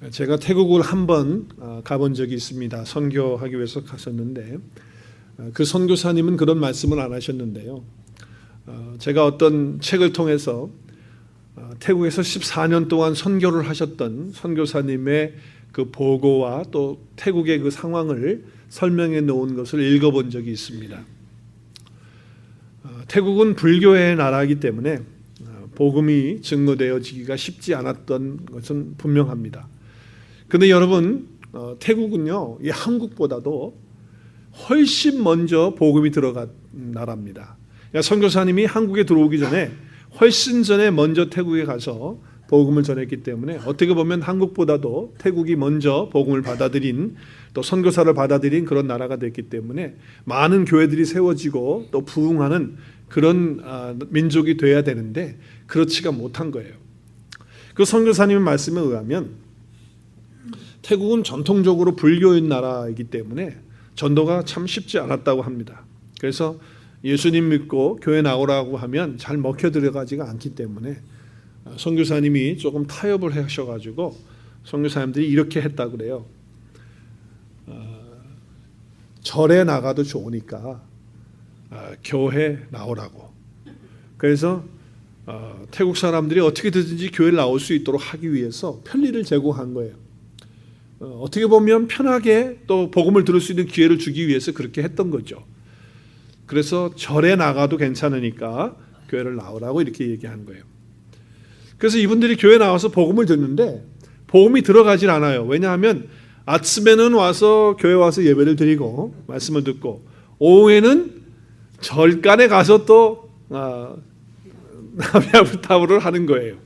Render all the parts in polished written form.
제가 태국을 한번 가본 적이 있습니다. 선교하기 위해서 갔었는데 그 선교사님은 그런 말씀을 안 하셨는데요. 제가 어떤 책을 통해서 태국에서 14년 동안 선교를 하셨던 선교사님의 그 보고와 또 태국의 그 상황을 설명해 놓은 것을 읽어본 적이 있습니다. 태국은 불교의 나라이기 때문에 복음이 증거되어지기가 쉽지 않았던 것은 분명합니다. 그런데 여러분, 태국은요, 이 한국보다도 훨씬 먼저 복음이 들어간 나라입니다. 그러니까 선교사님이 한국에 들어오기 전에 훨씬 전에 먼저 태국에 가서 복음을 전했기 때문에 어떻게 보면 한국보다도 태국이 먼저 복음을 받아들인, 또 선교사를 받아들인 그런 나라가 됐기 때문에 많은 교회들이 세워지고 또 부흥하는 그런 민족이 돼야 되는데 그렇지가 못한 거예요. 그 선교사님의 말씀에 의하면 태국은 전통적으로 불교인 나라이기 때문에 전도가 참 쉽지 않았다고 합니다. 그래서 예수님 믿고 교회 나오라고 하면 잘 먹혀 들어가지가 않기 때문에 선교사님이 조금 타협을 하셔가지고 선교사님들이 이렇게 했다고 그래요. 절에 나가도 좋으니까 교회 나오라고. 그래서 태국 사람들이 어떻게든지 교회를 나올 수 있도록 하기 위해서 편리를 제공한 거예요. 어떻게 보면 편하게 또 복음을 들을 수 있는 기회를 주기 위해서 그렇게 했던 거죠. 그래서 절에 나가도 괜찮으니까 교회를 나오라고 이렇게 얘기한 거예요. 그래서 이분들이 교회 나와서 복음을 듣는데 복음이 들어가질 않아요. 왜냐하면 아침에는 와서 교회 와서 예배를 드리고 말씀을 듣고 오후에는 절간에 가서 또 나비아부타브를 하는 거예요.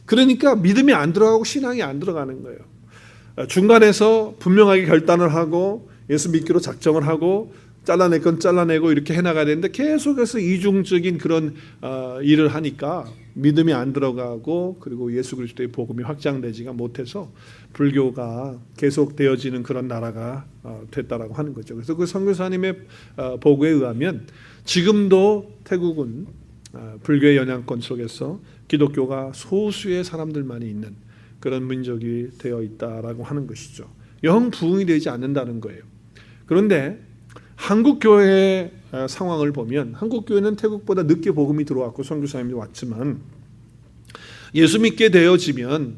그러니까 믿음이 안 들어가고 신앙이 안 들어가는 거예요. 중간에서 분명하게 결단을 하고 예수 믿기로 작정을 하고 잘라낼 건 잘라내고 이렇게 해나가야 되는데 계속해서 이중적인 그런 일을 하니까 믿음이 안 들어가고 그리고 예수 그리스도의 복음이 확장되지가 못해서 불교가 계속되어지는 그런 나라가 됐다라고 하는 거죠. 그래서 그 선교사님의 보고에 의하면 지금도 태국은 불교의 영향권 속에서 기독교가 소수의 사람들만이 있는 그런 민족이 되어 있다라고 하는 것이죠. 영 부흥이 되지 않는다는 거예요. 그런데 한국 교회의 상황을 보면 한국 교회는 태국보다 늦게 복음이 들어왔고 선교사님이 왔지만 예수 믿게 되어지면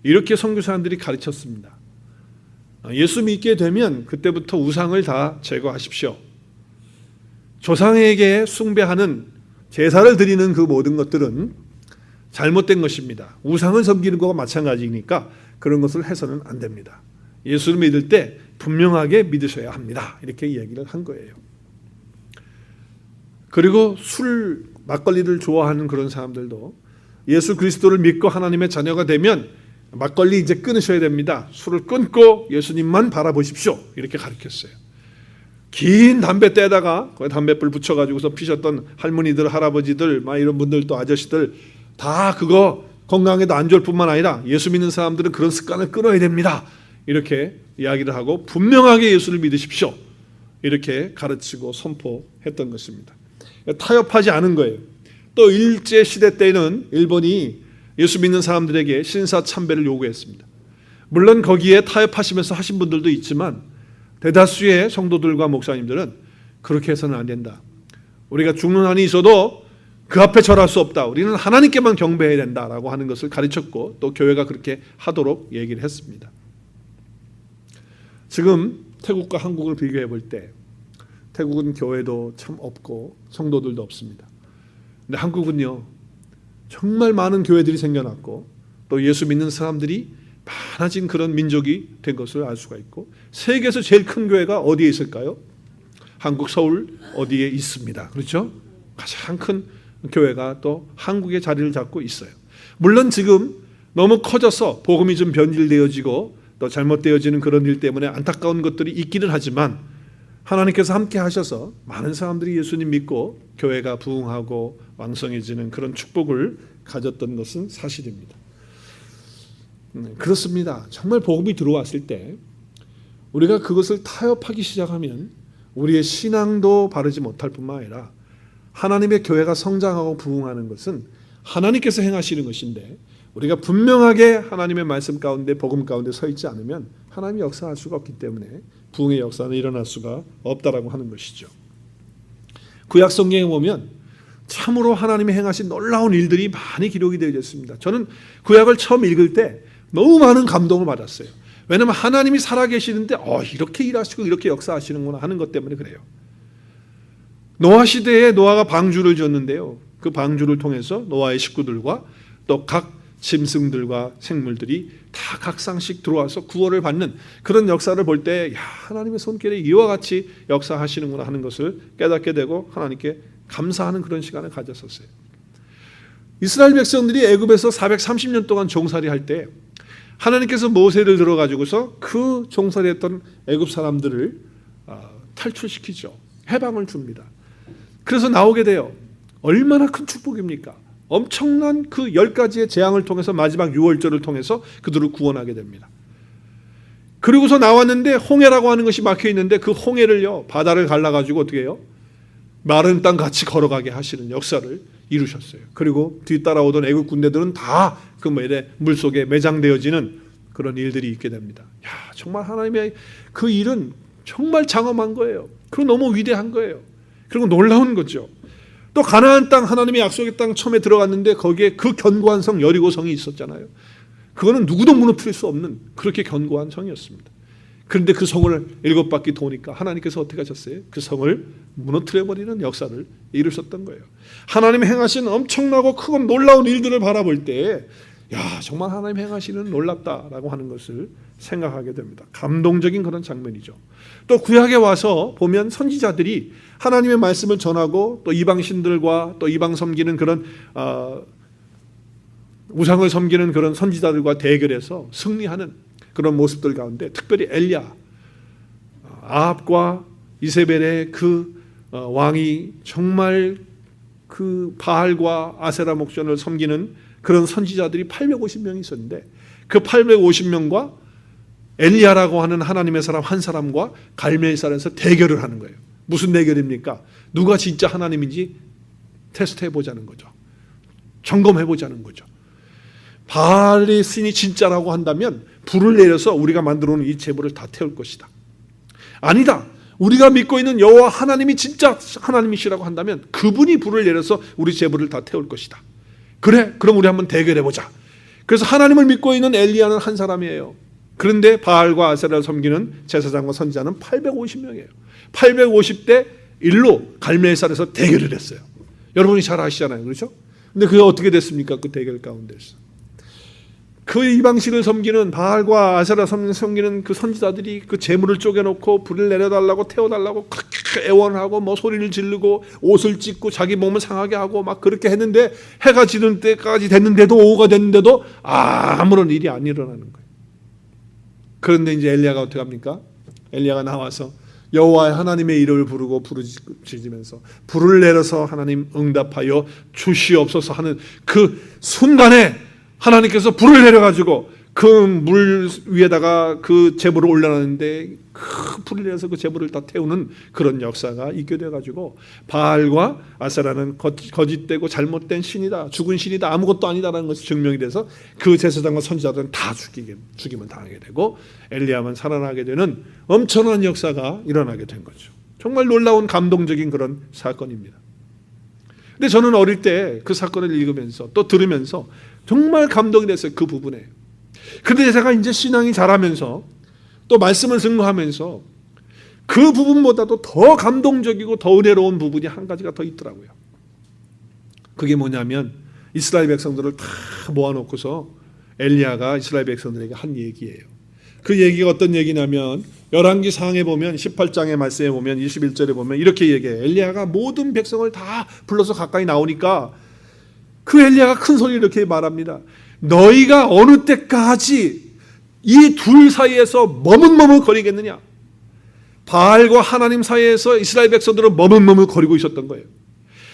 이렇게 선교사님들이 가르쳤습니다. 예수 믿게 되면 그때부터 우상을 다 제거하십시오. 조상에게 숭배하는 제사를 드리는 그 모든 것들은 잘못된 것입니다. 우상을 섬기는 것과 마찬가지니까 그런 것을 해서는 안 됩니다. 예수를 믿을 때 분명하게 믿으셔야 합니다. 이렇게 이야기를 한 거예요. 그리고 술, 막걸리를 좋아하는 그런 사람들도 예수 그리스도를 믿고 하나님의 자녀가 되면 막걸리 이제 끊으셔야 됩니다. 술을 끊고 예수님만 바라보십시오. 이렇게 가르쳤어요. 긴 담배 떼다가 거기 담배불 붙여가지고서 피셨던 할머니들, 할아버지들, 막 이런 분들 또 아저씨들 다 그거 건강에도 안 좋을 뿐만 아니라 예수 믿는 사람들은 그런 습관을 끊어야 됩니다. 이렇게 이야기를 하고 분명하게 예수를 믿으십시오. 이렇게 가르치고 선포했던 것입니다. 타협하지 않은 거예요. 또 일제시대 때는 일본이 예수 믿는 사람들에게 신사참배를 요구했습니다. 물론 거기에 타협하시면서 하신 분들도 있지만 대다수의 성도들과 목사님들은 그렇게 해서는 안 된다. 우리가 죽는 한이 있어도 그 앞에 절할 수 없다. 우리는 하나님께만 경배해야 된다라고 하는 것을 가르쳤고 또 교회가 그렇게 하도록 얘기를 했습니다. 지금 태국과 한국을 비교해 볼 때 태국은 교회도 참 없고 성도들도 없습니다. 근데 한국은요 정말 많은 교회들이 생겨났고 또 예수 믿는 사람들이 많아진 그런 민족이 된 것을 알 수가 있고 세계에서 제일 큰 교회가 어디에 있을까요? 한국 서울 어디에 있습니다. 그렇죠? 가장 큰 교회가 또 한국에 자리를 잡고 있어요. 물론 지금 너무 커져서 복음이 좀 변질되어지고 또 잘못되어지는 그런 일 때문에 안타까운 것들이 있기는 하지만 하나님께서 함께 하셔서 많은 사람들이 예수님 믿고 교회가 부흥하고 왕성해지는 그런 축복을 가졌던 것은 사실입니다. 그렇습니다. 정말 복음이 들어왔을 때 우리가 그것을 타협하기 시작하면 우리의 신앙도 바르지 못할 뿐만 아니라 하나님의 교회가 성장하고 부흥하는 것은 하나님께서 행하시는 것인데 우리가 분명하게 하나님의 말씀 가운데 복음 가운데 서 있지 않으면 하나님이 역사할 수가 없기 때문에 부흥의 역사는 일어날 수가 없다라고 하는 것이죠. 구약 성경에 보면 참으로 하나님이 행하신 놀라운 일들이 많이 기록이 되어 있습니다. 저는 구약을 처음 읽을 때 너무 많은 감동을 받았어요. 왜냐하면 하나님이 살아계시는데 이렇게 일하시고 이렇게 역사하시는구나 하는 것 때문에 그래요. 노아 시대에 노아가 방주를 지었는데요. 그 방주를 통해서 노아의 식구들과 또 각 짐승들과 생물들이 다 각상씩 들어와서 구원을 받는 그런 역사를 볼 때 하나님의 손길이 이와 같이 역사하시는구나 하는 것을 깨닫게 되고 하나님께 감사하는 그런 시간을 가졌었어요. 이스라엘 백성들이 애굽에서 430년 동안 종살이할 때 하나님께서 모세를 들어가지고서 그 종살이했던 애굽 사람들을 탈출시키죠. 해방을 줍니다. 그래서 나오게 돼요. 얼마나 큰 축복입니까? 엄청난 그 10가지의 재앙을 통해서 마지막 유월절을 통해서 그들을 구원하게 됩니다. 그리고서 나왔는데 홍해라고 하는 것이 막혀 있는데 그 홍해를요, 바다를 갈라가지고 어떻게 해요? 마른 땅 같이 걸어가게 하시는 역사를 이루셨어요. 그리고 뒤따라오던 애국 군대들은 다 그 물속에 매장되어지는 그런 일들이 있게 됩니다. 정말 하나님의 그 일은 정말 장엄한 거예요. 그리고 너무 위대한 거예요. 그리고 놀라운 거죠. 또 가나안 땅, 하나님의 약속의 땅 처음에 들어갔는데 거기에 그 견고한 성 여리고성이 있었잖아요. 그거는 누구도 무너뜨릴 수 없는 그렇게 견고한 성이었습니다. 그런데 그 성을 7바퀴 도니까 하나님께서 어떻게 하셨어요? 그 성을 무너뜨려버리는 역사를 이루셨던 거예요. 하나님이 행하신 엄청나고 크고 놀라운 일들을 바라볼 때 정말 하나님 행하시는 놀랍다라고 하는 것을 생각하게 됩니다. 감동적인 그런 장면이죠. 또 구약에 와서 보면 선지자들이 하나님의 말씀을 전하고 또 이방신들과 또 이방 섬기는 그런 우상을 섬기는 그런 선지자들과 대결해서 승리하는 그런 모습들 가운데 특별히 엘리야, 아합과 이세벨의 그 왕이 정말 그 바알과 아세라 목전을 섬기는 그런 선지자들이 850명이 있었는데 그 850명과 엘리야라고 하는 하나님의 사람 한 사람과 갈멜산에서 대결을 하는 거예요. 무슨 대결입니까? 누가 진짜 하나님인지 테스트해 보자는 거죠. 점검해 보자는 거죠. 바알의 신이 진짜라고 한다면 불을 내려서 우리가 만들어 놓은 이 제물을 다 태울 것이다. 아니다. 우리가 믿고 있는 여호와 하나님이 진짜 하나님이시라고 한다면 그분이 불을 내려서 우리 제물을 다 태울 것이다. 그래, 그럼 우리 한번 대결해 보자. 그래서 하나님을 믿고 있는 엘리야는 한 사람이에요. 그런데 바알과 아세라를 섬기는 제사장과 선지자는 850명이에요. 850대 1로 갈멜산에서 대결을 했어요. 여러분이 잘 아시잖아요. 그렇죠? 근데 그게 어떻게 됐습니까? 그 대결 가운데서. 그 이방신을 섬기는 바알과 아세라 섬기는 그 선지자들이 그 제물을 쪼개놓고 불을 내려달라고 태워달라고 그렇게 애원하고 뭐 소리를 지르고 옷을 찢고 자기 몸을 상하게 하고 막 그렇게 했는데 해가 지는 때까지 됐는데도 오후가 됐는데도 아무런 일이 안 일어나는 거예요. 그런데 이제 엘리야가 어떻게 합니까? 엘리야가 나와서 여호와의 하나님의 이름을 부르고 부르짖으면서 불을 내려서 하나님 응답하여 주시옵소서 하는 그 순간에 하나님께서 불을 내려가지고 그 물 위에다가 그 제물을 올려놨는데 그 불을 내려서 그 제물을 다 태우는 그런 역사가 있게 돼가지고 바알과 아세라는 거짓되고 잘못된 신이다, 죽은 신이다, 아무것도 아니다라는 것이 증명이 돼서 그 제사장과 선지자들은 다 죽임을 당하게 되고 엘리야만 살아나게 되는 엄청난 역사가 일어나게 된 거죠. 정말 놀라운 감동적인 그런 사건입니다. 근데 저는 어릴 때 그 사건을 읽으면서 또 들으면서 정말 감동이 됐어요. 그 부분에. 그런데 제가 이제 신앙이 자라면서 또 말씀을 증거하면서 그 부분보다도 더 감동적이고 더 은혜로운 부분이 한 가지가 더 있더라고요. 그게 뭐냐면 이스라엘 백성들을 다 모아놓고서 엘리야가 이스라엘 백성들에게 한 얘기예요. 그 얘기가 어떤 얘기냐면 열왕기 상에 보면 18장의 말씀에 보면 21절에 보면 이렇게 얘기해요. 엘리야가 모든 백성을 다 불러서 가까이 나오니까 그 엘리야가 큰 소리로 이렇게 말합니다. 너희가 어느 때까지 이 둘 사이에서 머뭇머뭇거리겠느냐? 바알과 하나님 사이에서 이스라엘 백성들은 머뭇머뭇거리고 있었던 거예요.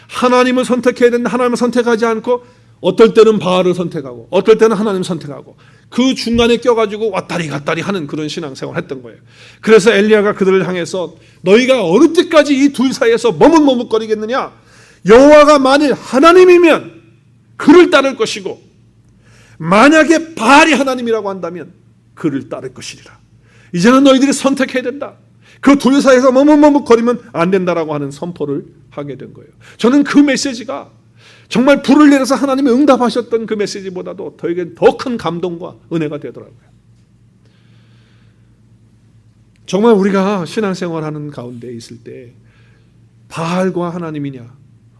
하나님을 선택해야 되는데 하나님을 선택하지 않고 어떨 때는 바알을 선택하고 어떨 때는 하나님을 선택하고 그 중간에 껴가지고 왔다리 갔다리 하는 그런 신앙생활을 했던 거예요. 그래서 엘리야가 그들을 향해서 너희가 어느 때까지 이 둘 사이에서 머뭇머뭇거리겠느냐? 여호와가 만일 하나님이면 그를 따를 것이고 만약에 바알이 하나님이라고 한다면 그를 따를 것이리라. 이제는 너희들이 선택해야 된다. 그 둘 사이에서 머뭇머뭇거리면 안 된다라고 하는 선포를 하게 된 거예요. 저는 그 메시지가 정말 불을 내려서 하나님이 응답하셨던 그 메시지보다도 저에겐 더 큰 감동과 은혜가 되더라고요. 정말 우리가 신앙생활하는 가운데 있을 때 바알과 하나님이냐,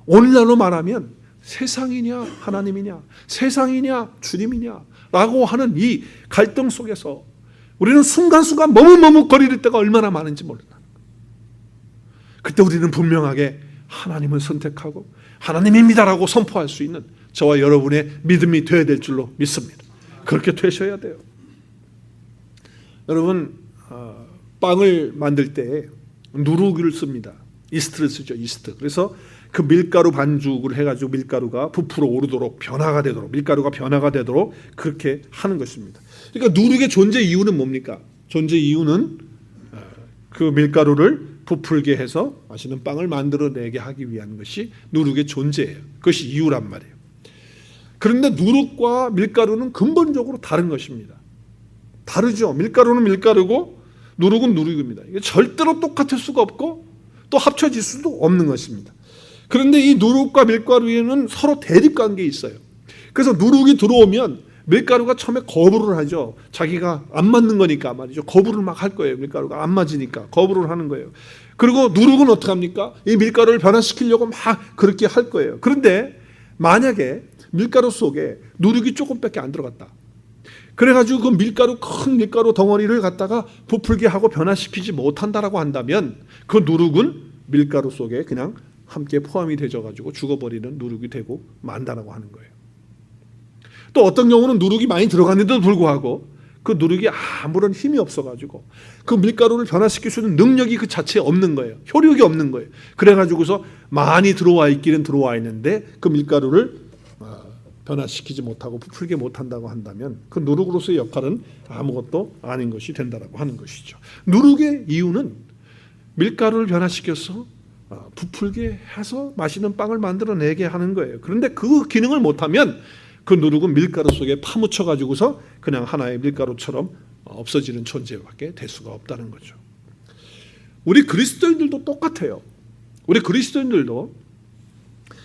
오늘날로 말하면 세상이냐 하나님이냐, 세상이냐 주님이냐 라고 하는 이 갈등 속에서 우리는 순간순간 머뭇머뭇거릴 때가 얼마나 많은지 몰라. 그때 우리는 분명하게 하나님을 선택하고 하나님입니다라고 선포할 수 있는 저와 여러분의 믿음이 되어야 될 줄로 믿습니다. 그렇게 되셔야 돼요. 여러분, 빵을 만들 때 누룩을 씁니다. 이스트를 쓰죠. 이스트. 그래서 그 밀가루 반죽을 해가지고 밀가루가 부풀어 오르도록 변화가 되도록, 밀가루가 변화가 되도록 그렇게 하는 것입니다. 그러니까 누룩의 존재 이유는 뭡니까? 존재 이유는 그 밀가루를 부풀게 해서 맛있는 빵을 만들어내게 하기 위한 것이 누룩의 존재예요. 그것이 이유란 말이에요. 그런데 누룩과 밀가루는 근본적으로 다른 것입니다. 다르죠. 밀가루는 밀가루고 누룩은 누룩입니다. 이게 절대로 똑같을 수가 없고 또 합쳐질 수도 없는 것입니다. 그런데 이 누룩과 밀가루에는 서로 대립관계에 있어요. 그래서 누룩이 들어오면 밀가루가 처음에 거부를 하죠. 자기가 안 맞는 거니까 말이죠. 거부를 막 할 거예요. 밀가루가 안 맞으니까 거부를 하는 거예요. 그리고 누룩은 어떻게 합니까? 이 밀가루를 변화시키려고 막 그렇게 할 거예요. 그런데 만약에 밀가루 속에 누룩이 조금밖에 안 들어갔다. 그래가지고 그 밀가루, 큰 밀가루 덩어리를 갖다가 부풀게 하고 변화시키지 못한다라고 한다면 그 누룩은 밀가루 속에 그냥 함께 포함이 되어가지고 죽어버리는 누룩이 되고 만다라고 하는 거예요. 또 어떤 경우는 누룩이 많이 들어갔는데도 불구하고 그 누룩이 아무런 힘이 없어가지고 그 밀가루를 변화시킬 수 있는 능력이 그 자체에 없는 거예요. 효력이 없는 거예요. 그래가지고서 많이 들어와 있기는 들어와 있는데 그 밀가루를 변화시키지 못하고 부풀게 못한다고 한다면 그 누룩으로서의 역할은 아무것도 아닌 것이 된다라고 하는 것이죠. 누룩의 이유는 밀가루를 변화시켜서 부풀게 해서 맛있는 빵을 만들어내게 하는 거예요. 그런데 그 기능을 못하면 그 누룩은 밀가루 속에 파묻혀 가지고서 그냥 하나의 밀가루처럼 없어지는 존재밖에 될 수가 없다는 거죠. 우리 그리스도인들도 똑같아요. 우리 그리스도인들도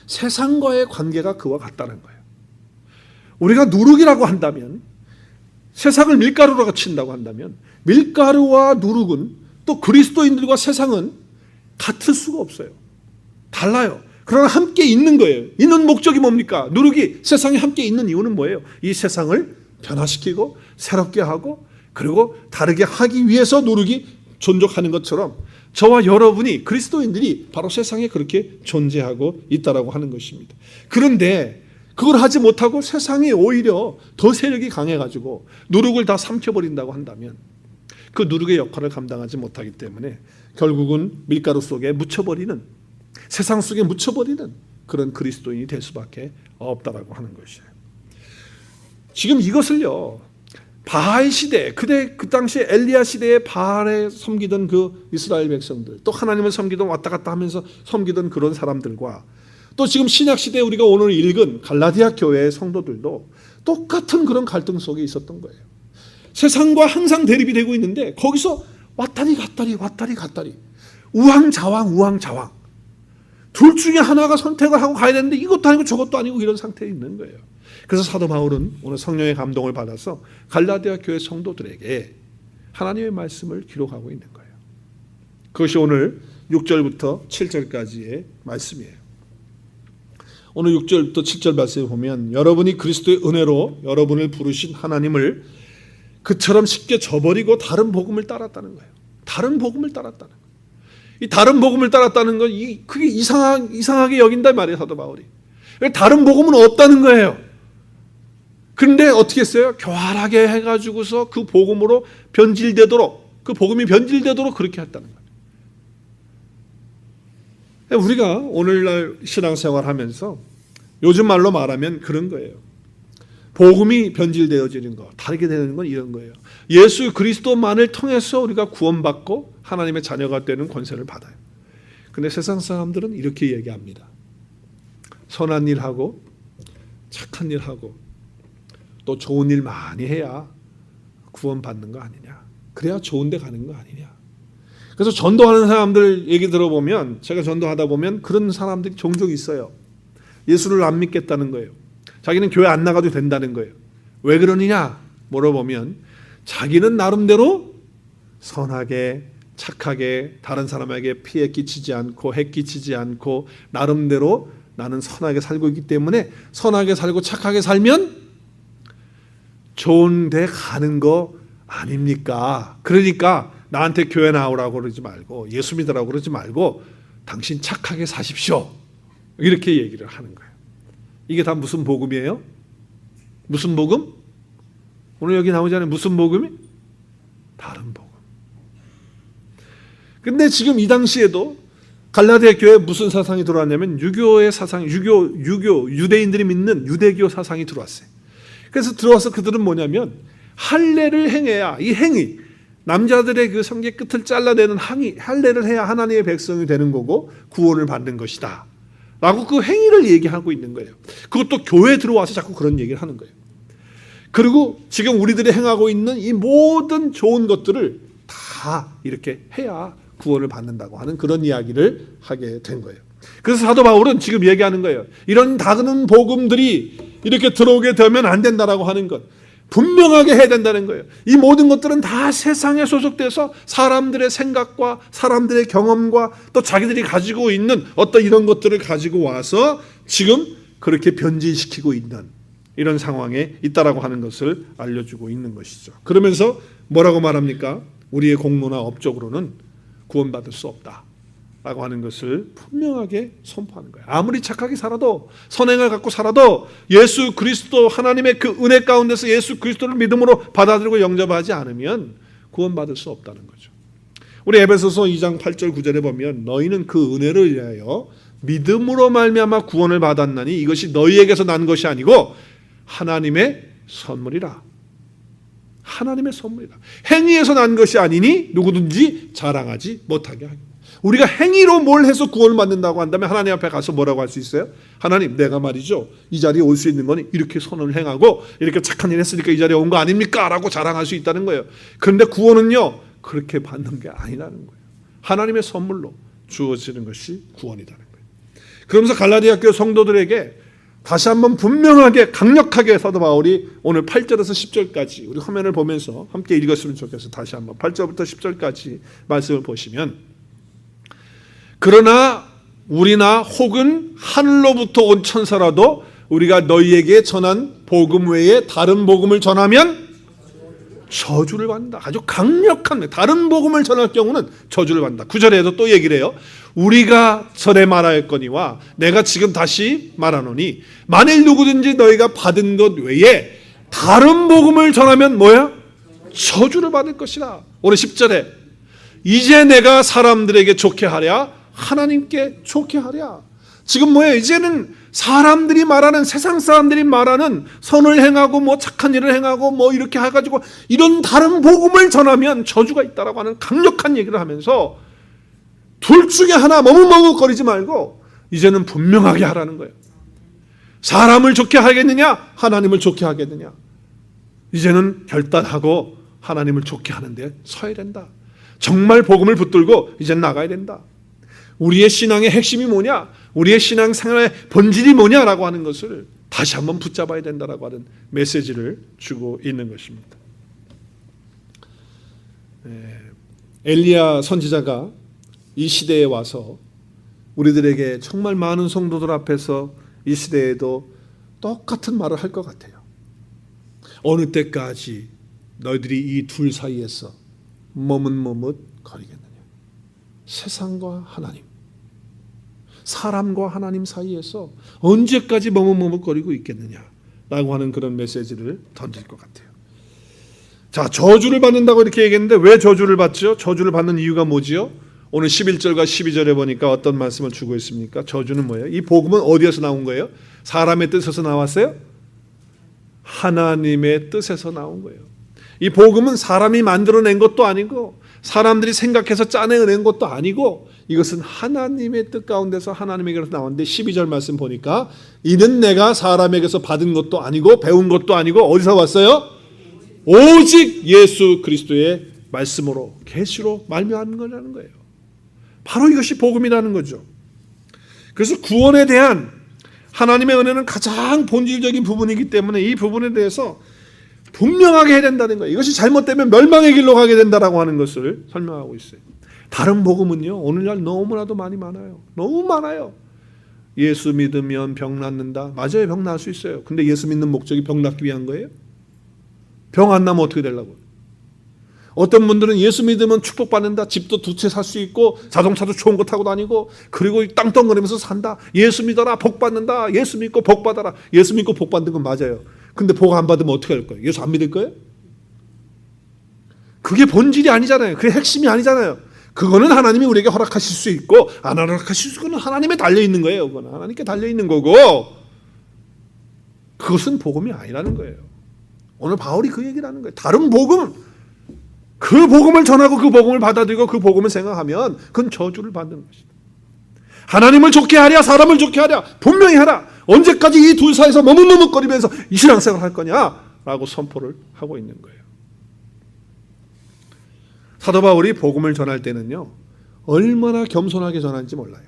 세상과의 관계가 그와 같다는 거예요. 우리가 누룩이라고 한다면, 세상을 밀가루라고 친다고 한다면 밀가루와 누룩은 또 그리스도인들과 세상은 같을 수가 없어요. 달라요. 그러나 함께 있는 거예요. 있는 목적이 뭡니까? 누룩이 세상에 함께 있는 이유는 뭐예요? 이 세상을 변화시키고 새롭게 하고 그리고 다르게 하기 위해서 누룩이 존재하는 것처럼 저와 여러분이 그리스도인들이 바로 세상에 그렇게 존재하고 있다라고 하는 것입니다. 그런데 그걸 하지 못하고 세상이 오히려 더 세력이 강해가지고 누룩을 다 삼켜버린다고 한다면 그 누룩의 역할을 감당하지 못하기 때문에 결국은 밀가루 속에 묻혀버리는, 세상 속에 묻혀버리는 그런 그리스도인이 될 수밖에 없다라고 하는 것이에요. 지금 이것을요, 바알 시대, 그 당시에 엘리야 시대에 바알에 섬기던 그 이스라엘 백성들, 또 하나님을 섬기던 왔다 갔다 하면서 섬기던 그런 사람들과 또 지금 신약 시대에 우리가 오늘 읽은 갈라디아 교회의 성도들도 똑같은 그런 갈등 속에 있었던 거예요. 세상과 항상 대립이 되고 있는데 거기서 왔다리 갔다리 우왕좌왕 둘 중에 하나가 선택을 하고 가야 되는데 이것도 아니고 저것도 아니고 이런 상태에 있는 거예요. 그래서 사도 바울은 오늘 성령의 감동을 받아서 갈라디아 교회 성도들에게 하나님의 말씀을 기록하고 있는 거예요. 그것이 오늘 6절부터 7절까지의 말씀이에요. 오늘 6절부터 7절 말씀에 보면 여러분이 그리스도의 은혜로 여러분을 부르신 하나님을 그처럼 쉽게 저버리고 다른 복음을 따랐다는 거예요. 다른 복음을 따랐다는 거예요. 이 다른 복음을 따랐다는 건 그게 이상하게 여긴다 말이에요, 사도 바울이. 다른 복음은 없다는 거예요. 그런데 어떻게 했어요? 교활하게 해가지고서 그 복음으로 변질되도록, 그 복음이 변질되도록 그렇게 했다는 거예요. 우리가 오늘날 신앙생활 하면서 요즘 말로 말하면 그런 거예요. 복음이 변질되어지는 것, 다르게 되는 건 이런 거예요. 예수 그리스도만을 통해서 우리가 구원받고 하나님의 자녀가 되는 권세를 받아요. 그런데 세상 사람들은 이렇게 얘기합니다. 선한 일하고 착한 일하고 또 좋은 일 많이 해야 구원받는 거 아니냐. 그래야 좋은 데 가는 거 아니냐. 그래서 전도하는 사람들 얘기 들어보면, 제가 전도하다 보면 그런 사람들이 종종 있어요. 예수를 안 믿겠다는 거예요. 자기는 교회 안 나가도 된다는 거예요. 왜 그러느냐 물어보면 자기는 나름대로 선하게 착하게 다른 사람에게 피해 끼치지 않고 해 끼치지 않고 나름대로 나는 선하게 살고 있기 때문에 선하게 살고 착하게 살면 좋은 데 가는 거 아닙니까? 그러니까 나한테 교회 나오라고 그러지 말고 예수 믿으라고 그러지 말고 당신 착하게 사십시오. 이렇게 얘기를 하는 거예요. 이게 다 무슨 복음이에요? 무슨 복음? 오늘 여기 나오잖아요. 무슨 복음이? 다른 복음. 근데 지금 이 당시에도 갈라디아 교회에 무슨 사상이 들어왔냐면 유교의 사상, 유대인들이 믿는 유대교 사상이 들어왔어요. 그래서 들어와서 그들은 뭐냐면 할례를 행해야, 이 행위, 남자들의 그 성계 끝을 잘라내는 할례를 해야 하나님의 백성이 되는 거고 구원을 받는 것이다 라고 그 행위를 얘기하고 있는 거예요. 그것도 교회에 들어와서 자꾸 그런 얘기를 하는 거예요. 그리고 지금 우리들이 행하고 있는 이 모든 좋은 것들을 다 이렇게 해야 구원을 받는다고 하는 그런 이야기를 하게 된 거예요. 그래서 사도 바울은 지금 얘기하는 거예요. 이런 다른 복음들이 이렇게 들어오게 되면 안 된다라고 하는 것, 분명하게 해야 된다는 거예요. 이 모든 것들은 다 세상에 소속돼서 사람들의 생각과 사람들의 경험과 또 자기들이 가지고 있는 어떤 이런 것들을 가지고 와서 지금 그렇게 변질시키고 있는 이런 상황에 있다라고 하는 것을 알려주고 있는 것이죠. 그러면서 뭐라고 말합니까? 우리의 공로나 업적으로는 구원받을 수 없다라고 하는 것을 분명하게 선포하는 거예요. 아무리 착하게 살아도 선행을 갖고 살아도 예수 그리스도 하나님의 그 은혜 가운데서 예수 그리스도를 믿음으로 받아들이고 영접하지 않으면 구원받을 수 없다는 거죠. 우리 에베소서 2장 8절 9절에 보면 너희는 그 은혜를 위하여 믿음으로 말미암아 구원을 받았나니 이것이 너희에게서 난 것이 아니고 하나님의 선물이라. 하나님의 선물이다. 행위에서 난 것이 아니니 누구든지 자랑하지 못하게 하기. 우리가 행위로 뭘 해서 구원을 받는다고 한다면 하나님 앞에 가서 뭐라고 할 수 있어요? 하나님, 내가 말이죠, 이 자리에 올 수 있는 건 이렇게 선을 행하고 이렇게 착한 일 했으니까 이 자리에 온 거 아닙니까? 라고 자랑할 수 있다는 거예요. 그런데 구원은요, 그렇게 받는 게 아니라는 거예요. 하나님의 선물로 주어지는 것이 구원이라는 거예요. 그러면서 갈라디아 교회 성도들에게 다시 한번 분명하게 강력하게 사도 바울이 오늘 8절에서 10절까지 우리 화면을 보면서 함께 읽었으면 좋겠어요. 다시 한번 8절부터 10절까지 말씀을 보시면, 그러나 우리나 혹은 하늘로부터 온 천사라도 우리가 너희에게 전한 복음 외에 다른 복음을 전하면 저주를 받는다. 아주 강력한, 다른 복음을 전할 경우는 저주를 받는다. 9절에도 또 얘기를 해요. 우리가 전에 말하였거니와 내가 지금 다시 말하노니 만일 누구든지 너희가 받은 것 외에 다른 복음을 전하면 뭐야? 저주를 받을 것이라. 오늘 10절에 이제 내가 사람들에게 좋게 하랴 하나님께 좋게 하랴. 지금 뭐예요? 이제는 사람들이 말하는, 세상 사람들이 말하는 선을 행하고 뭐 착한 일을 행하고 뭐 이렇게 해가지고 이런 다른 복음을 전하면 저주가 있다라고 하는 강력한 얘기를 하면서 둘 중에 하나 머뭇머뭇거리지 말고 이제는 분명하게 하라는 거예요. 사람을 좋게 하겠느냐, 하나님을 좋게 하겠느냐. 이제는 결단하고 하나님을 좋게 하는데 서야 된다. 정말 복음을 붙들고 이제는 나가야 된다. 우리의 신앙의 핵심이 뭐냐, 우리의 신앙생활의 본질이 뭐냐라고 하는 것을 다시 한번 붙잡아야 된다라고 하는 메시지를 주고 있는 것입니다. 엘리야 선지자가 이 시대에 와서 우리들에게 정말 많은 성도들 앞에서 이 시대에도 똑같은 말을 할 것 같아요. 어느 때까지 너희들이 이 둘 사이에서 머뭇머뭇거리겠느냐. 세상과 하나님, 사람과 하나님 사이에서 언제까지 머뭇머뭇거리고 있겠느냐라고 하는 그런 메시지를 던질 것 같아요. 자, 저주를 받는다고 이렇게 얘기했는데 왜 저주를 받죠? 저주를 받는 이유가 뭐지요? 오늘 11절과 12절에 보니까 어떤 말씀을 주고 있습니까? 저주는 뭐예요? 이 복음은 어디에서 나온 거예요? 사람의 뜻에서 나왔어요? 하나님의 뜻에서 나온 거예요. 이 복음은 사람이 만들어낸 것도 아니고 사람들이 생각해서 짜내낸 것도 아니고 이것은 하나님의 뜻 가운데서 하나님에게서 나왔는데 12절 말씀 보니까 이는 내가 사람에게서 받은 것도 아니고 배운 것도 아니고 어디서 왔어요? 오직 예수 그리스도의 말씀으로 계시로 말미암은 거라는 거예요. 바로 이것이 복음이라는 거죠. 그래서 구원에 대한 하나님의 은혜는 가장 본질적인 부분이기 때문에 이 부분에 대해서 분명하게 해야 된다는 거예요. 이것이 잘못되면 멸망의 길로 가게 된다라고 하는 것을 설명하고 있어요. 다른 복음은요, 오늘날 너무나도 많아요. 너무 많아요. 예수 믿으면 병 낫는다. 맞아요, 병 나을 수 있어요. 근데 예수 믿는 목적이 병 낫기 위한 거예요? 병 안 나면 어떻게 되려고요? 어떤 분들은 예수 믿으면 축복받는다. 집도 2채 살 수 있고 자동차도 좋은 거 타고 다니고 그리고 땅덩거리면서 산다. 예수 믿어라 복 받는다. 예수 믿고 복 받아라. 예수 믿고 복 받는 건 맞아요. 근데 복 안 받으면 어떻게 할 거예요? 예수 안 믿을 거예요? 그게 본질이 아니잖아요. 그게 핵심이 아니잖아요. 그거는 하나님이 우리에게 허락하실 수 있고 안 허락하실 수 있는 하나님에 달려있는 거예요. 그거는 하나님께 달려있는 거고 그것은 복음이 아니라는 거예요. 오늘 바울이 그 얘기를 하는 거예요. 다른 복음, 그 복음을 전하고 그 복음을 받아들이고 그 복음을 생각하면 그건 저주를 받는 것이다. 하나님을 좋게 하랴 사람을 좋게 하랴 분명히 하라. 언제까지 이 둘 사이에서 머뭇머뭇거리면서 이 신앙생활을 할 거냐라고 선포를 하고 있는 거예요. 사도 바울이 복음을 전할 때는요 얼마나 겸손하게 전하는지 몰라요.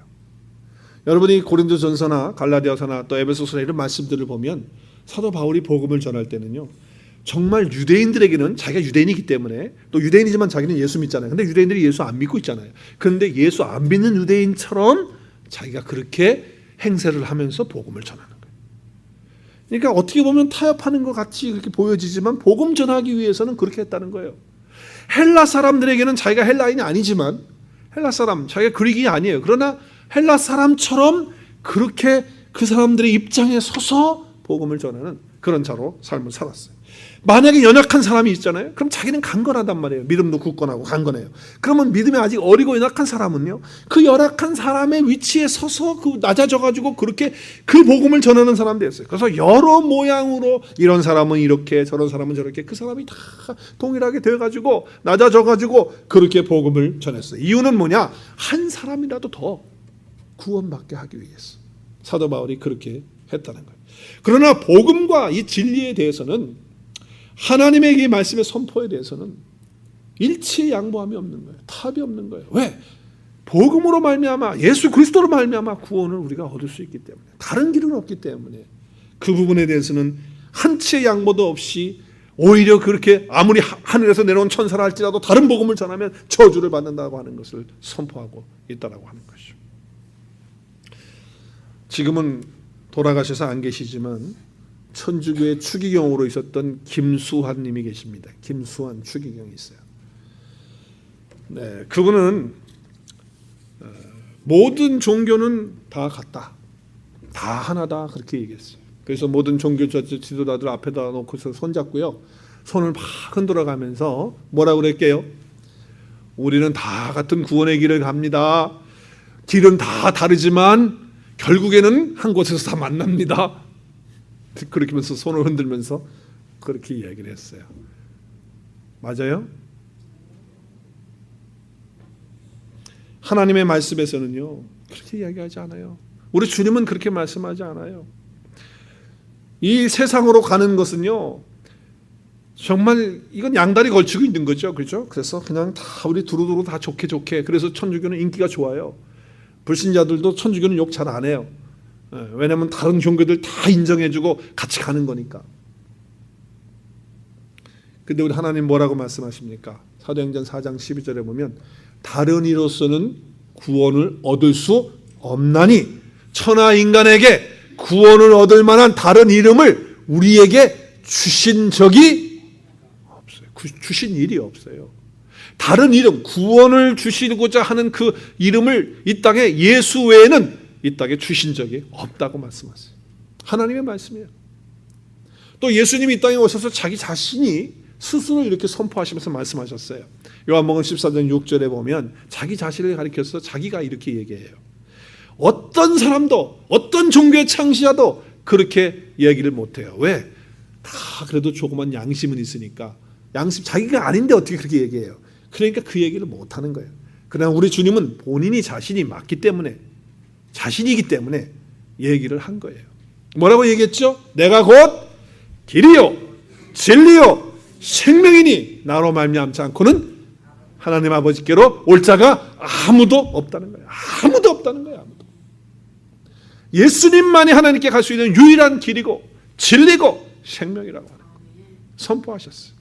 여러분이 고린도전서나 갈라디아서나 또 에베소서나 이런 말씀들을 보면 사도 바울이 복음을 전할 때는요 정말 유대인들에게는 자기가 유대인이기 때문에 또 유대인이지만 자기는 예수 믿잖아요. 근데 유대인들이 예수 안 믿고 있잖아요. 그런데 예수 안 믿는 유대인처럼 자기가 그렇게 행세를 하면서 복음을 전하는 거예요. 그러니까 어떻게 보면 타협하는 것 같이 그렇게 보여지지만 복음 전하기 위해서는 그렇게 했다는 거예요. 헬라 사람들에게는 자기가 헬라인이 아니지만 헬라 사람, 자기가 그리기 아니에요. 그러나 헬라 사람처럼 그렇게 그 사람들의 입장에 서서 복음을 전하는 그런 자로 삶을 살았어요. 만약에 연약한 사람이 있잖아요. 그럼 자기는 강건하단 말이에요. 믿음도 굳건하고 강건해요. 그러면 믿음이 아직 어리고 연약한 사람은요. 그 연약한 사람의 위치에 서서 그 낮아져가지고 그렇게 그 복음을 전하는 사람들이었어요. 그래서 여러 모양으로 이런 사람은 이렇게 저런 사람은 저렇게 그 사람이 다 동일하게 되어가지고 낮아져가지고 그렇게 복음을 전했어요. 이유는 뭐냐? 한 사람이라도 더 구원받게 하기 위해서 사도 바울이 그렇게 했다는 거예요. 그러나 복음과 이 진리에 대해서는 하나님의 이 말씀의 선포에 대해서는 일치의 양보함이 없는 거예요. 답이 없는 거예요. 왜? 복음으로 말미암아 예수 그리스도로 말미암아 구원을 우리가 얻을 수 있기 때문에 다른 길은 없기 때문에 그 부분에 대해서는 한치의 양보도 없이 오히려 그렇게 아무리 하늘에서 내려온 천사라 할지라도 다른 복음을 전하면 저주를 받는다고 하는 것을 선포하고 있다라고 하는 것이죠. 지금은 돌아가셔서 안 계시지만 천주교의 추기경으로 있었던 김수환 님이 계십니다. 김수환 추기경이 있어요. 네, 그분은 모든 종교는 다 같다. 다 하나다 그렇게 얘기했어요. 그래서 모든 종교 지도자들 앞에다 놓고서 손잡고요. 손을 막 흔들어 가면서 뭐라고 그랬게요? 우리는 다 같은 구원의 길을 갑니다. 길은 다 다르지만 결국에는 한 곳에서 다 만납니다. 그렇게 하면서 손을 흔들면서 그렇게 이야기를 했어요. 맞아요? 하나님의 말씀에서는요 그렇게 이야기하지 않아요. 우리 주님은 그렇게 말씀하지 않아요. 이 세상으로 가는 것은요 정말 이건 양다리 걸치고 있는 거죠. 그렇죠? 그래서 그냥 다 우리 두루두루 다 좋게 그래서 천주교는 인기가 좋아요. 불신자들도 천주교는 욕 잘 안 해요. 왜냐하면 다른 종교들 다 인정해주고 같이 가는 거니까. 근데 우리 하나님 뭐라고 말씀하십니까? 사도행전 4장 12절에 보면 다른 이로서는 구원을 얻을 수 없나니 천하 인간에게 구원을 얻을 만한 다른 이름을 우리에게 주신 적이 없어요. 주신 일이 없어요. 다른 이름, 구원을 주시고자 하는 그 이름을 이 땅에 예수 외에는 이 땅에 주신 적이 없다고 말씀하세요. 하나님의 말씀이에요. 또 예수님이 이 땅에 오셔서 자기 자신이 스스로 이렇게 선포하시면서 말씀하셨어요. 요한복음 14장 6절에 보면 자기 자신을 가리켜서 자기가 이렇게 얘기해요. 어떤 사람도 어떤 종교의 창시자도 그렇게 얘기를 못해요. 왜? 다 그래도 조그만 양심은 있으니까. 양심 자기가 아닌데 어떻게 그렇게 얘기해요. 그러니까 그 얘기를 못하는 거예요. 그러나 우리 주님은 본인이 자신이 맞기 때문에, 자신이기 때문에 얘기를 한 거예요. 뭐라고 얘기했죠? 내가 곧 길이요 진리요 생명이니 나로 말미암지 않고는 하나님 아버지께로 올 자가 아무도 없다는 거예요. 아무도 없다는 거예요. 아무도. 예수님만이 하나님께 갈 수 있는 유일한 길이고 진리고 생명이라고 하는 거예요. 선포하셨어요.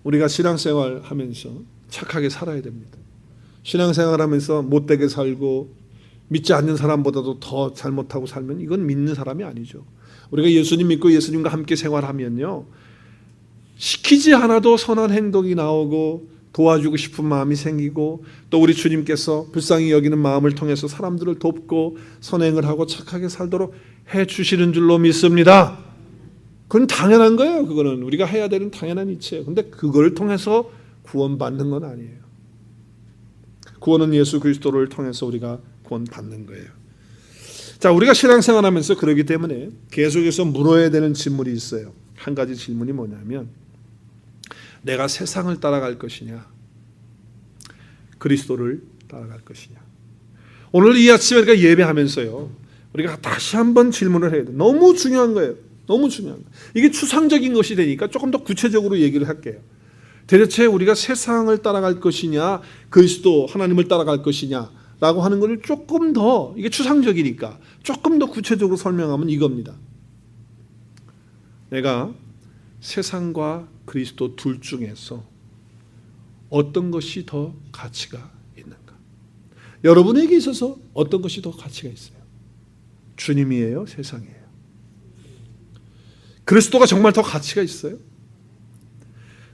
우리가 신앙생활 하면서 착하게 살아야 됩니다. 신앙생활 하면서 못되게 살고 믿지 않는 사람보다도 더 잘못하고 살면 이건 믿는 사람이 아니죠. 우리가 예수님 믿고 예수님과 함께 생활하면요, 시키지 않아도 선한 행동이 나오고 도와주고 싶은 마음이 생기고 또 우리 주님께서 불쌍히 여기는 마음을 통해서 사람들을 돕고 선행을 하고 착하게 살도록 해주시는 줄로 믿습니다. 그건 당연한 거예요. 그거는 우리가 해야 되는 당연한 이치예요. 근데 그걸 통해서 구원받는 건 아니에요. 구원은 예수 그리스도를 통해서 우리가 구원받는 거예요. 자, 우리가 신앙생활하면서 그러기 때문에 계속해서 물어야 되는 질문이 있어요. 한 가지 질문이 뭐냐면, 내가 세상을 따라갈 것이냐, 그리스도를 따라갈 것이냐. 오늘 이 아침에 우리가 예배하면서요, 우리가 다시 한번 질문을 해야 돼요. 너무 중요한 거예요. 너무 중요한 거예요. 이게 추상적인 것이 되니까 조금 더 구체적으로 얘기를 할게요. 대체 우리가 세상을 따라갈 것이냐, 그리스도 하나님을 따라갈 것이냐 라고 하는 것을 조금 더, 이게 추상적이니까 조금 더 구체적으로 설명하면 이겁니다. 내가 세상과 그리스도 둘 중에서 어떤 것이 더 가치가 있는가? 여러분에게 있어서 어떤 것이 더 가치가 있어요? 주님이에요? 세상이에요? 그리스도가 정말 더 가치가 있어요?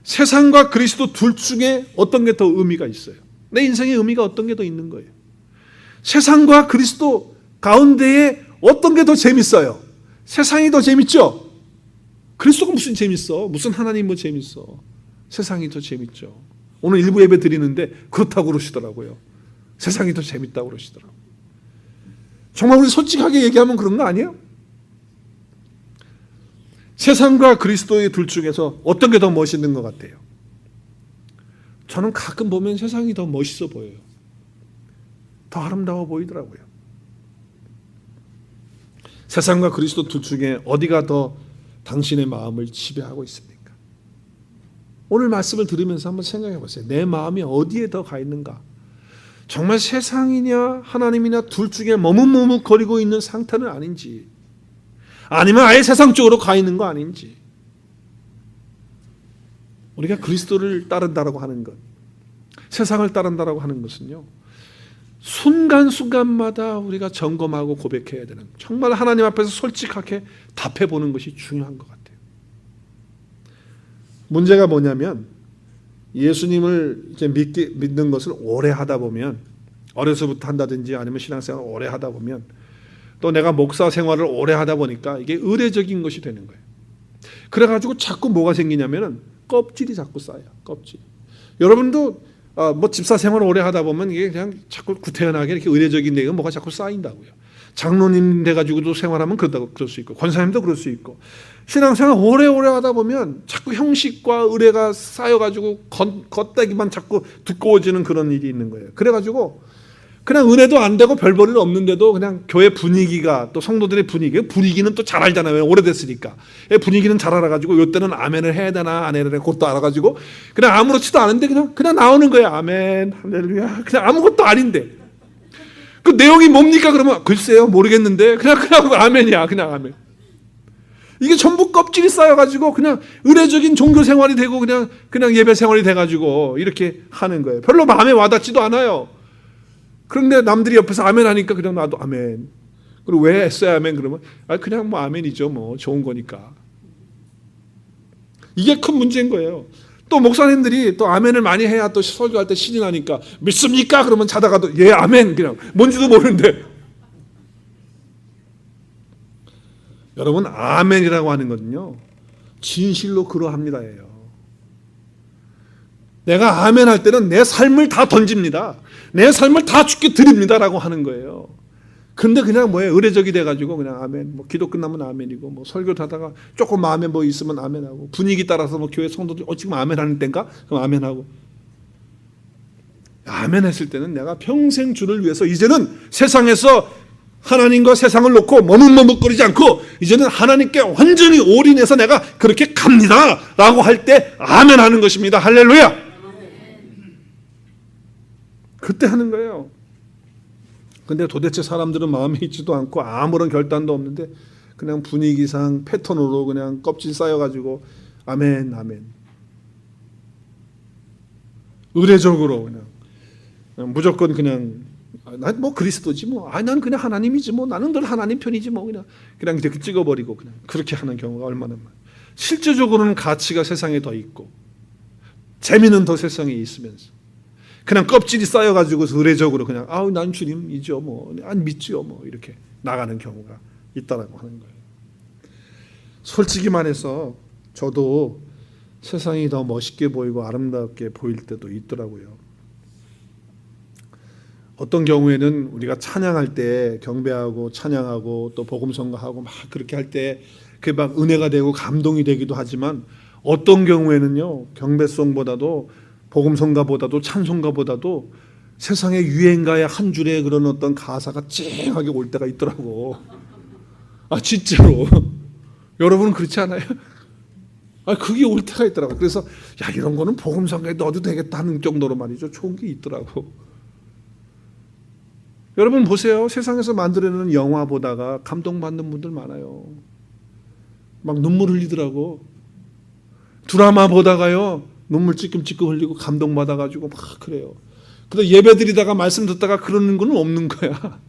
세상과 그리스도 둘 중에 어떤 게 더 의미가 있어요? 내 인생의 의미가 어떤 게 더 있는 거예요? 세상과 그리스도 가운데에 어떤 게 더 재밌어요? 세상이 더 재밌죠? 그리스도가 무슨 재밌어? 무슨 하나님 뭐 재밌어? 세상이 더 재밌죠. 오늘 일부 예배 드리는데 그렇다고 그러시더라고요. 세상이 더 재밌다고 그러시더라고요. 정말 우리 솔직하게 얘기하면 그런 거 아니에요? 세상과 그리스도의 둘 중에서 어떤 게 더 멋있는 것 같아요? 저는 가끔 보면 세상이 더 멋있어 보여요. 더 아름다워 보이더라고요. 세상과 그리스도 둘 중에 어디가 더 당신의 마음을 지배하고 있습니까? 오늘 말씀을 들으면서 한번 생각해 보세요. 내 마음이 어디에 더 가 있는가? 정말 세상이냐 하나님이냐 둘 중에 머뭇머뭇거리고 있는 상태는 아닌지, 아니면 아예 세상 쪽으로 가 있는 거 아닌지. 우리가 그리스도를 따른다라고 하는 것, 세상을 따른다라고 하는 것은요, 순간순간마다 우리가 점검하고 고백해야 되는, 정말 하나님 앞에서 솔직하게 답해보는 것이 중요한 것 같아요. 문제가 뭐냐면, 예수님을 이제 믿는 것을 오래 하다 보면, 어려서부터 한다든지 아니면 신앙생활을 오래 하다 보면, 또 내가 목사 생활을 오래 하다 보니까 이게 의례적인 것이 되는 거예요. 그래가지고 자꾸 뭐가 생기냐면은 껍질이 자꾸 쌓여요. 껍질. 여러분도 뭐 집사 생활을 오래 하다 보면 이게 그냥 자꾸 구태연하게 이렇게 의례적인 내용은 뭐가 자꾸 쌓인다고요. 장로님 돼가지고도 생활하면 그럴 수 있고, 권사님도 그럴 수 있고, 신앙생활 오래오래 하다 보면 자꾸 형식과 의례가 쌓여가지고 겉대기만 자꾸 두꺼워지는 그런 일이 있는 거예요. 그래가지고 그냥 은혜도 안 되고 별 볼일 없는데도 그냥 교회 분위기가, 또 성도들의 분위기는 또 잘 알잖아요. 오래됐으니까. 분위기는 잘 알아가지고 이때는 아멘을 해야 되나 안 해야 되나 그것도 알아가지고 그냥 아무렇지도 않은데 그냥 나오는 거예요. 아멘, 할렐루야. 그냥 아무것도 아닌데. 그 내용이 뭡니까? 그러면 글쎄요, 모르겠는데 그냥 아멘이야. 그냥 아멘. 이게 전부 껍질이 쌓여가지고 그냥 의례적인 종교 생활이 되고 그냥 예배 생활이 돼가지고 이렇게 하는 거예요. 별로 마음에 와닿지도 않아요. 그런데 남들이 옆에서 아멘 하니까 그냥 나도 아멘. 그리고 왜 했어야 아멘? 그러면 그냥 뭐 아멘이죠. 뭐 좋은 거니까. 이게 큰 문제인 거예요. 또 목사님들이 또 아멘을 많이 해야 또 설교할 때 신이 나니까 믿습니까? 그러면 자다가도 예 아멘 그냥 뭔지도 모르는데. 여러분, 아멘이라고 하는 것은요, 진실로 그러합니다예요. 내가 아멘 할 때는 내 삶을 다 던집니다. 내 삶을 다 주께 드립니다라고 하는 거예요. 근데 그냥 뭐예요? 의례적이 돼가지고 그냥 아멘, 뭐 기도 끝나면 아멘이고, 뭐 설교 하다가 조금 마음에 뭐 있으면 아멘하고, 분위기 따라서 뭐 교회 성도들 지금 아멘 하는 때인가? 그럼 아멘하고. 아멘 했을 때는 내가 평생 주를 위해서 이제는 세상에서 하나님과 세상을 놓고 머뭇머뭇거리지 않고 이제는 하나님께 완전히 올인해서 내가 그렇게 갑니다 라고 할 때 아멘 하는 것입니다. 할렐루야. 그때 하는 거예요. 근데 도대체 사람들은 마음에 있지도 않고 아무런 결단도 없는데 그냥 분위기상 패턴으로 그냥 껍질 쌓여가지고 아멘 아멘, 의례적으로 그냥 무조건 그냥 난 뭐 그리스도지 뭐, 난 그냥 하나님이지 뭐, 나는 늘 하나님 편이지 뭐, 그냥 이렇게 찍어버리고 그냥 그렇게 하는 경우가 얼마나 많아요. 실제적으로는 가치가 세상에 더 있고 재미는 더 세상에 있으면서 그냥 껍질이 쌓여가지고 의례적으로 그냥 난 주님이죠 뭐, 안 믿지요 뭐, 이렇게 나가는 경우가 있다라고 하는 거예요. 솔직히 말해서 저도 세상이 더 멋있게 보이고 아름답게 보일 때도 있더라고요. 어떤 경우에는 우리가 찬양할 때 경배하고 찬양하고 또 복음 선가하고 막 그렇게 할 때 그게 막 은혜가 되고 감동이 되기도 하지만 어떤 경우에는요, 경배송보다도 복음 선가보다도 찬송가보다도 세상의 유행가의 한 줄의 그런 어떤 가사가 찡하게 올 때가 있더라고. 진짜로. 여러분은 그렇지 않아요? 그게 올 때가 있더라고. 그래서 이런 거는 복음 선가에 넣어도 되겠다 하는 정도로 말이죠. 좋은 게 있더라고. 여러분 보세요. 세상에서 만들어내는 영화 보다가 감동받는 분들 많아요. 막 눈물 흘리더라고. 드라마 보다가요, 눈물 찔끔찔끔 흘리고 감동받아가지고 막 그래요. 근데 예배 드리다가 말씀 듣다가 그러는 건 없는 거야.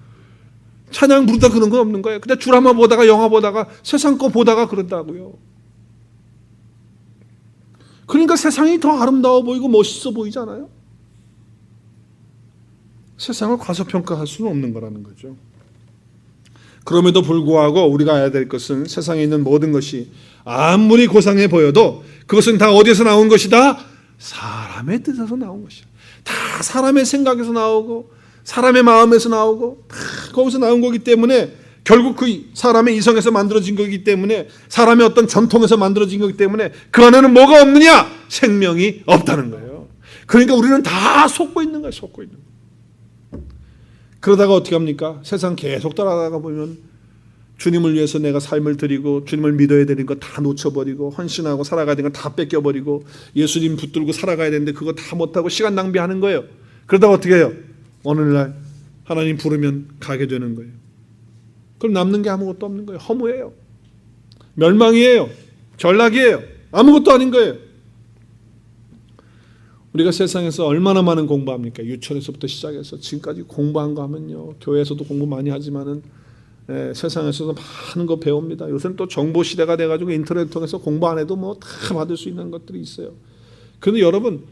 찬양 부르다 그런 건 없는 거야. 근데 드라마 보다가 영화 보다가 세상 거 보다가 그런다고요. 그러니까 세상이 더 아름다워 보이고 멋있어 보이잖아요. 세상을 과소평가할 수는 없는 거라는 거죠. 그럼에도 불구하고 우리가 알아야 될 것은 세상에 있는 모든 것이 아무리 고상해 보여도 그것은 다 어디에서 나온 것이다? 사람의 뜻에서 나온 것이야. 다 사람의 생각에서 나오고 사람의 마음에서 나오고 다 거기서 나온 거기 때문에 결국 그 사람의 이성에서 만들어진 거기 때문에 사람의 어떤 전통에서 만들어진 거기 때문에 그 안에는 뭐가 없느냐? 생명이 없다는 거예요. 그러니까 우리는 다 속고 있는 거예요. 속고 있는 거예요. 그러다가 어떻게 합니까? 세상 계속 따라가다 보면 주님을 위해서 내가 삶을 드리고 주님을 믿어야 되는 거 다 놓쳐버리고 헌신하고 살아가야 되는 거 다 뺏겨버리고 예수님 붙들고 살아가야 되는데 그거 다 못하고 시간 낭비하는 거예요. 그러다가 어떻게 해요? 어느 날 하나님 부르면 가게 되는 거예요. 그럼 남는 게 아무것도 없는 거예요. 허무해요. 멸망이에요. 전락이에요. 아무것도 아닌 거예요. 우리가 세상에서 얼마나 많은 공부합니까? 유치원에서부터 시작해서 지금까지 공부한 거 하면요, 교회에서도 공부 많이 하지만은 세상에서도 많은 거 배웁니다. 요새는 또 정보 시대가 돼가지고 인터넷 통해서 공부 안 해도 뭐 다 받을 수 있는 것들이 있어요. 그런데 여러분,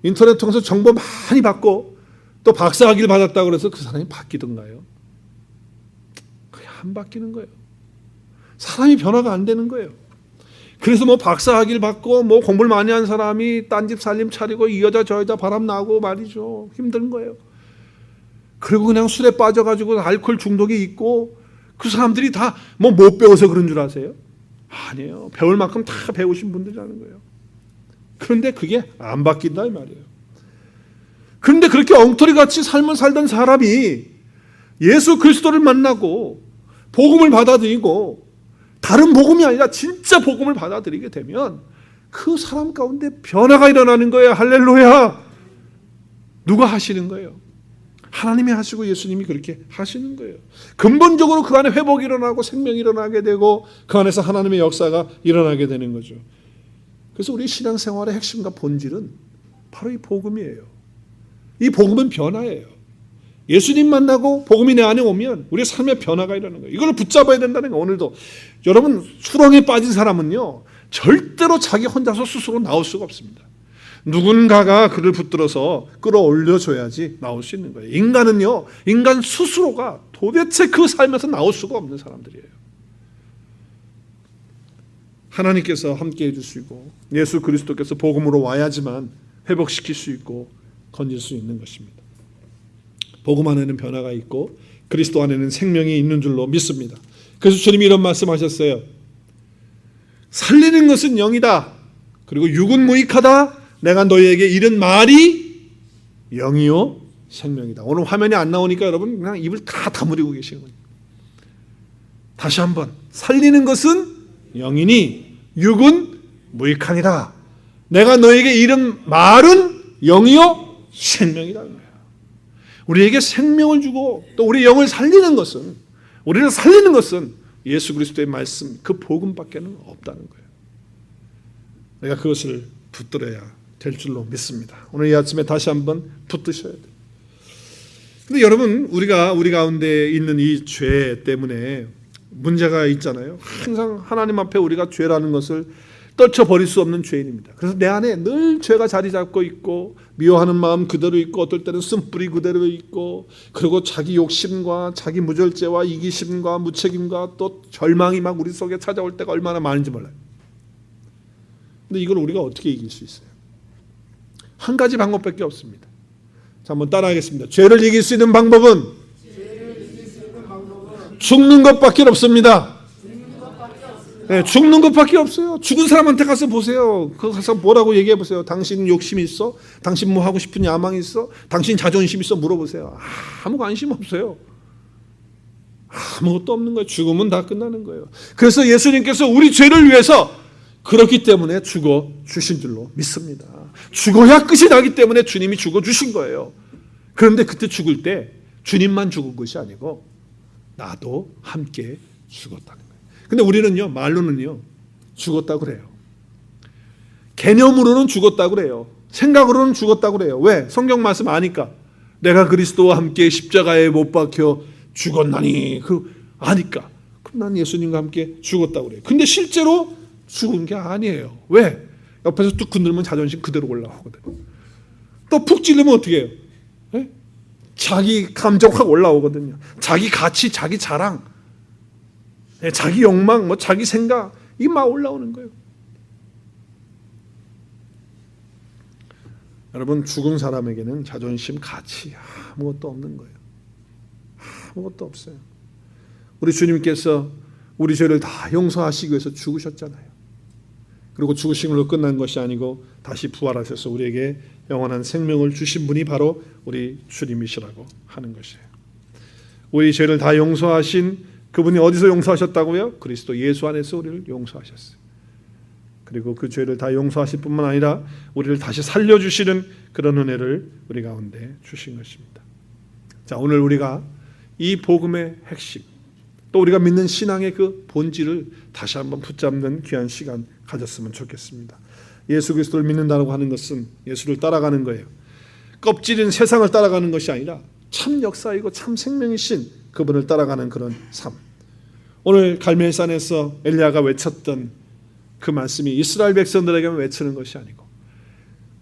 인터넷 통해서 정보 많이 받고 또 박사학위를 받았다고 그래서 그 사람이 바뀌던가요? 그냥 안 바뀌는 거예요. 사람이 변화가 안 되는 거예요. 그래서 뭐 박사학위를 받고 뭐 공부를 많이 한 사람이 딴집 살림 차리고 이 여자 저 여자 바람 나고 말이죠. 힘든 거예요. 그리고 그냥 술에 빠져가지고 알코올 중독이 있고 그 사람들이 다 뭐 못 배워서 그런 줄 아세요? 아니에요. 배울 만큼 다 배우신 분들이라는 거예요. 그런데 그게 안 바뀐다 이 말이에요. 그런데 그렇게 엉터리같이 삶을 살던 사람이 예수 그리스도를 만나고 복음을 받아들이고 다른 복음이 아니라 진짜 복음을 받아들이게 되면 그 사람 가운데 변화가 일어나는 거예요. 할렐루야. 누가 하시는 거예요? 하나님이 하시고 예수님이 그렇게 하시는 거예요. 근본적으로 그 안에 회복이 일어나고 생명이 일어나게 되고 그 안에서 하나님의 역사가 일어나게 되는 거죠. 그래서 우리 신앙생활의 핵심과 본질은 바로 이 복음이에요. 이 복음은 변화예요. 예수님 만나고 복음이 내 안에 오면 우리의 삶의 변화가 일어나는 거예요. 이걸 붙잡아야 된다는 거예요. 오늘도 여러분, 수렁에 빠진 사람은요 절대로 자기 혼자서 스스로 나올 수가 없습니다. 누군가가 그를 붙들어서 끌어올려줘야지 나올 수 있는 거예요. 인간은요, 인간 스스로가 도대체 그 삶에서 나올 수가 없는 사람들이에요. 하나님께서 함께해 주시고 예수 그리스도께서 복음으로 와야지만 회복시킬 수 있고 건질 수 있는 것입니다. 복음 안에는 변화가 있고 그리스도 안에는 생명이 있는 줄로 믿습니다. 그래서 주님이 이런 말씀하셨어요. 살리는 것은 영이다. 그리고 육은 무익하다. 내가 너희에게 이른 말이 영이요 생명이다. 오늘 화면이 안 나오니까 여러분 그냥 입을 다 다물고 계시는 거예요. 다시 한번 살리는 것은 영이니 육은 무익하니라. 내가 너에게 이른 말은 영이요 생명이라는 거예요. 우리에게 생명을 주고 또 우리 영을 살리는 것은, 우리를 살리는 것은 예수 그리스도의 말씀, 그 복음밖에는 없다는 거예요. 내가 그것을 붙들어야 될 줄로 믿습니다. 오늘 이 아침에 다시 한번 붙드셔야 돼요. 근데 여러분, 우리가 우리 가운데 있는 이 죄 때문에 문제가 있잖아요. 항상 하나님 앞에 우리가 죄라는 것을 떨쳐버릴 수 없는 죄인입니다. 그래서 내 안에 늘 죄가 자리 잡고 있고 미워하는 마음 그대로 있고 어떨 때는 쓴뿌리 그대로 있고, 그리고 자기 욕심과 자기 무절제와 이기심과 무책임과 또 절망이 막 우리 속에 찾아올 때가 얼마나 많은지 몰라요. 근데 이걸 우리가 어떻게 이길 수 있어요? 한 가지 방법밖에 없습니다. 자, 한번 따라하겠습니다. 죄를 이길 수 있는 방법은 죽는 것밖에 없습니다. 네, 죽는 것밖에 없어요. 죽은 사람한테 가서 보세요. 그 가서 뭐라고 얘기해 보세요. 당신 욕심이 있어? 당신 뭐 하고 싶은 야망이 있어? 당신 자존심 있어? 물어보세요. 아무 관심 없어요. 아무것도 없는 거예요. 죽으면 다 끝나는 거예요. 그래서 예수님께서 우리 죄를 위해서 그렇기 때문에 죽어 주신 줄로 믿습니다. 죽어야 끝이 나기 때문에 주님이 죽어 주신 거예요. 그런데 그때 죽을 때 주님만 죽은 것이 아니고 나도 함께 죽었다는 거예요. 근데 우리는요, 말로는요 죽었다고 그래요. 개념으로는 죽었다고 그래요. 생각으로는 죽었다고 그래요. 왜? 성경 말씀 아니까. 내가 그리스도와 함께 십자가에 못 박혀 죽었나니 그 아니까. 그럼 난 예수님과 함께 죽었다고 그래요. 근데 실제로 죽은 게 아니에요. 왜? 옆에서 뚝 건들면 자존심 그대로 올라오거든. 또 푹 찌르면 어떻게 해요? 네? 자기 감정 확 올라오거든요. 자기 가치, 자기 자랑, 자기 욕망, 뭐 자기 생각, 이게 막 올라오는 거예요. 여러분, 죽은 사람에게는 자존심, 가치 아무것도 없는 거예요. 아무것도 없어요. 우리 주님께서 우리 죄를 다 용서하시기 위해서 죽으셨잖아요. 그리고 죽으신 걸로 끝난 것이 아니고 다시 부활하셔서 우리에게 영원한 생명을 주신 분이 바로 우리 주님이시라고 하는 것이에요. 우리 죄를 다 용서하신 그분이 어디서 용서하셨다고요? 그리스도 예수 안에서 우리를 용서하셨어요. 그리고 그 죄를 다 용서하실 뿐만 아니라 우리를 다시 살려주시는 그런 은혜를 우리 가운데 주신 것입니다. 자, 오늘 우리가 이 복음의 핵심, 또 우리가 믿는 신앙의 그 본질을 다시 한번 붙잡는 귀한 시간 가졌으면 좋겠습니다. 예수 그리스도를 믿는다고 하는 것은 예수를 따라가는 거예요. 껍질인 세상을 따라가는 것이 아니라 참 역사이고 참 생명이신 그분을 따라가는 그런 삶. 오늘 갈멜산에서 엘리야가 외쳤던 그 말씀이 이스라엘 백성들에게만 외치는 것이 아니고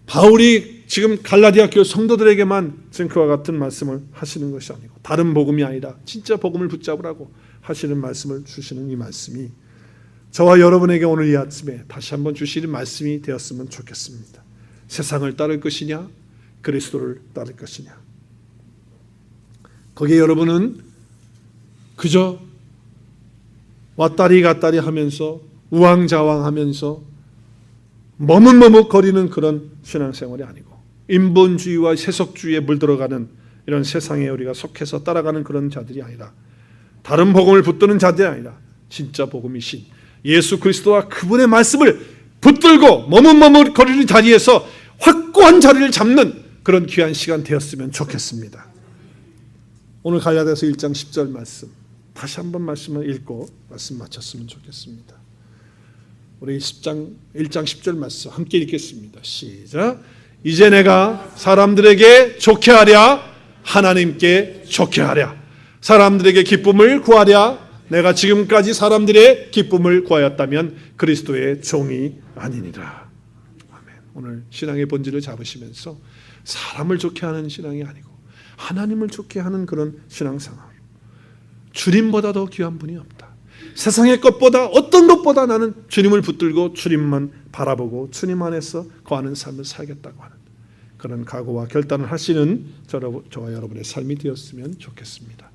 바울이 지금 갈라디아 교회 성도들에게만 지금 그와 같은 말씀을 하시는 것이 아니고 다른 복음이 아니라 진짜 복음을 붙잡으라고 하시는 말씀을 주시는 이 말씀이 저와 여러분에게 오늘 이 아침에 다시 한번 주시는 말씀이 되었으면 좋겠습니다. 세상을 따를 것이냐, 그리스도를 따를 것이냐. 거기에 여러분은 그저 왔다리 갔다리 하면서 우왕좌왕하면서 머뭇머뭇거리는 그런 신앙생활이 아니고 인본주의와 세속주의에 물들어가는 이런 세상에 우리가 속해서 따라가는 그런 자들이 아니라, 다른 복음을 붙드는 자들이 아니라 진짜 복음이신 예수 그리스도와 그분의 말씀을 붙들고 머뭇머뭇거리는 자리에서 확고한 자리를 잡는 그런 귀한 시간 되었으면 좋겠습니다. 오늘 갈라디아서 1장 10절 말씀 다시 한번 말씀을 읽고 말씀 마쳤으면 좋겠습니다. 우리 1장 10절 말씀 함께 읽겠습니다. 시작. 이제 내가 사람들에게 좋게 하랴 하나님께 좋게 하랴, 사람들에게 기쁨을 구하랴 내가 지금까지 사람들의 기쁨을 구하였다면 그리스도의 종이 아니니라. 아멘. 오늘 신앙의 본질을 잡으시면서 사람을 좋게 하는 신앙이 아니고 하나님을 좋게 하는 그런 신앙생활. 주님보다 더 귀한 분이 없다. 세상의 것보다 어떤 것보다 나는 주님을 붙들고 주님만 바라보고 주님 안에서 거하는 삶을 살겠다고 하는 그런 각오와 결단을 하시는 저와 여러분의 삶이 되었으면 좋겠습니다.